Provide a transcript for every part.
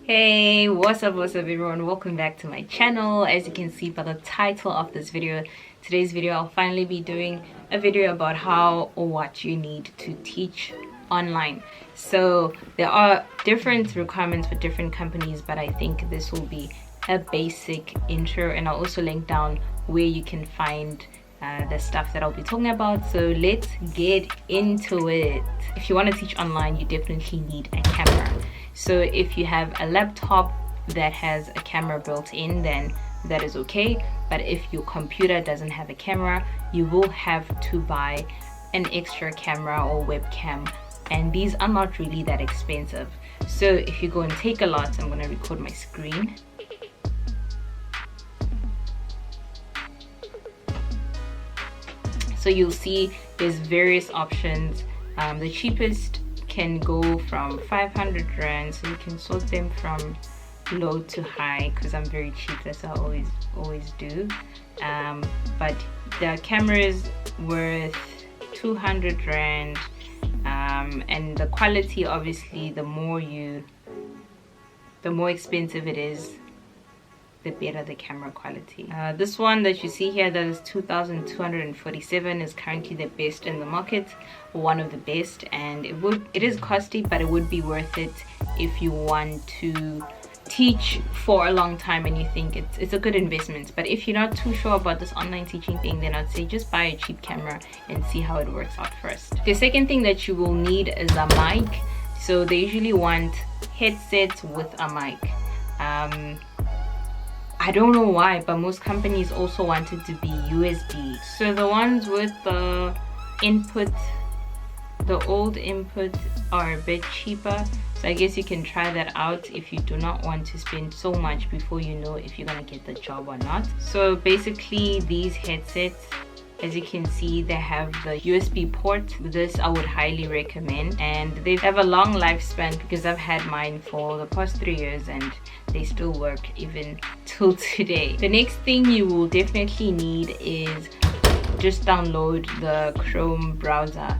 Hey, what's up everyone, welcome back to my channel. As you can see by the title of this video, today's video I'll finally be doing a video about how or what you need to teach online. So there are different requirements for different companies, but I think this will be a basic intro, and I'll also link down where you can find the stuff that I'll be talking about. So let's get into it. If you want to teach online, you definitely need a camera. So if you have a laptop that has a camera built in, then that is okay. But if your computer doesn't have a camera, you will have to buy an extra camera or webcam, and these are not really that expensive. So if you go and takealot, I'm going to record my screen. So you'll see there's various options. The cheapest can go from 500 rand, so you can sort them from low to high because I'm very cheap, that's what I always do. But the camera is worth 200 rand, and the quality, obviously, the more expensive it is, the better the camera quality. This one that you see here, that is 2,247, is currently the best in the market, one of the best, and it is costly, but it would be worth it if you want to teach for a long time and you think it's a good investment. But if you're not too sure about this online teaching thing, then I'd say just buy a cheap camera and see how it works out first. The second thing that you will need is a mic. So they usually want headsets with a mic. I don't know why, but most companies also want it to be USB. So the ones with the input, the old input, are a bit cheaper. So I guess you can try that out if you do not want to spend so much before you know if you're gonna get the job or not. So basically these headsets, as you can see, they have the USB port. This I would highly recommend, and they have a long lifespan because I've had mine for the past 3 years and they still work even till today. The next thing you will definitely need is just download the Chrome browser.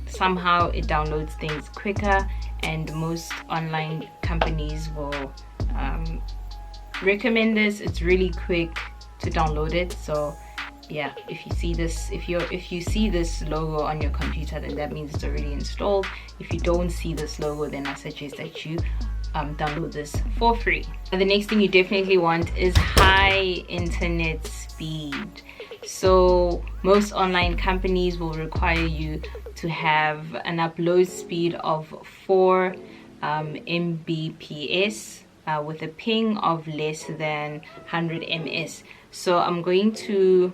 Somehow it downloads things quicker, and most online companies will recommend this. It's really quick to download it. So yeah, if you see this, if you see this logo on your computer, then that means it's already installed. If you don't see this logo, then I suggest that you download this for free. And the next thing you definitely want is high internet speed. So most online companies will require you to have an upload speed of 4 Mbps with a ping of less than 100 ms. So I'm going to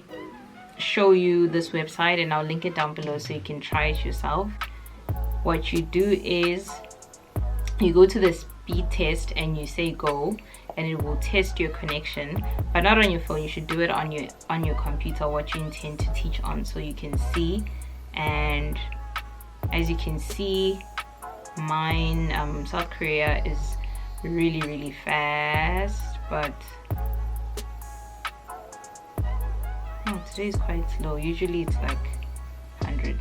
show you this website and I'll link it down below so you can try it yourself. What you do is you go to the speed test and you say go, and it will test your connection, but not on your phone. You should do it on your computer, what you intend to teach on, so you can see. And as you can see, mine South Korea is really fast, but today is quite slow. Usually it's like 100.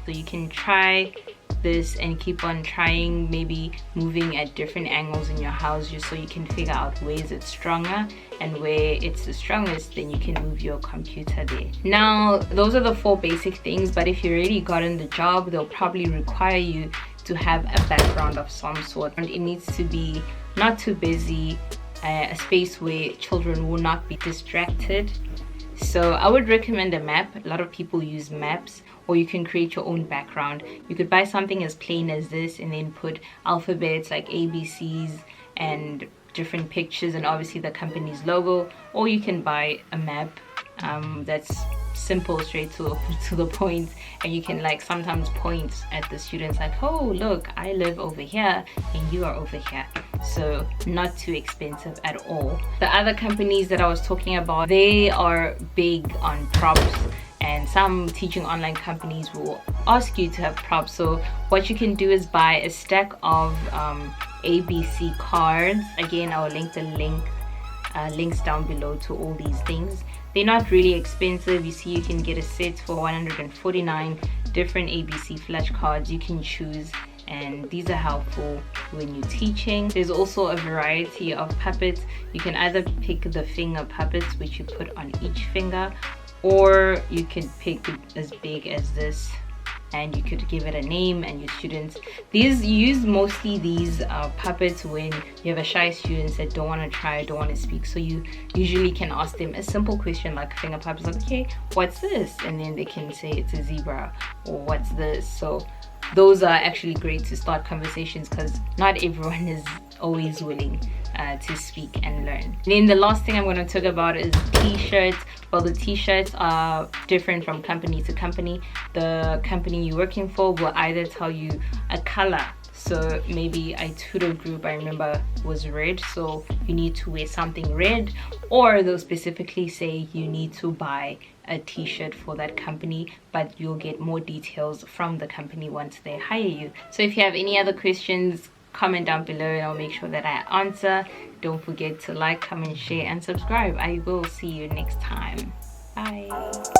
So you can try this and keep on trying, maybe moving at different angles in your house, just so you can figure out where is it stronger, and where it's the strongest, then you can move your computer there. Now those are the 4 basic things, but if you already gotten the job, they'll probably require you to have a background of some sort, and it needs to be not too busy, a space where children will not be distracted. So I would recommend a map. A lot of people use maps, or you can create your own background. You could buy something as plain as this and then put alphabets like ABCs and different pictures and obviously the company's logo, or you can buy a map that's simple, straight to the point, and you can like sometimes point at the students like, oh look, I live over here and you are over here. So not too expensive at all. The other companies that I was talking about, they are big on props, and some teaching online companies will ask you to have props. So what you can do is buy a stack of ABC cards. Again, I'll link the links down below to all these things. They're not really expensive. You see, you can get a set for 149 different ABC flashcards. You can choose and these are helpful when you're teaching. There's also a variety of puppets. You can either pick the finger puppets, which you put on each finger, or you could pick it as big as this, and you could give it a name. And your students, you use mostly these puppets when you have a shy students that don't want to try, don't want to speak, so you usually can ask them a simple question like finger puppets, like, okay, what's this? And then they can say it's a zebra, or what's this? So those are actually great to start conversations, because not everyone is always willing to speak and learn. And then the last thing I'm going to talk about is t-shirts. Well, the t-shirts are different from company to company. The company you're working for will either tell you a color. So maybe a tutor group, I remember, was red, so you need to wear something red, or they'll specifically say you need to buy a t-shirt for that company, but you'll get more details from the company once they hire you. So if you have any other questions, comment down below and I'll make sure that I answer. Don't forget to like, comment, share and subscribe. I will see you next time. Bye.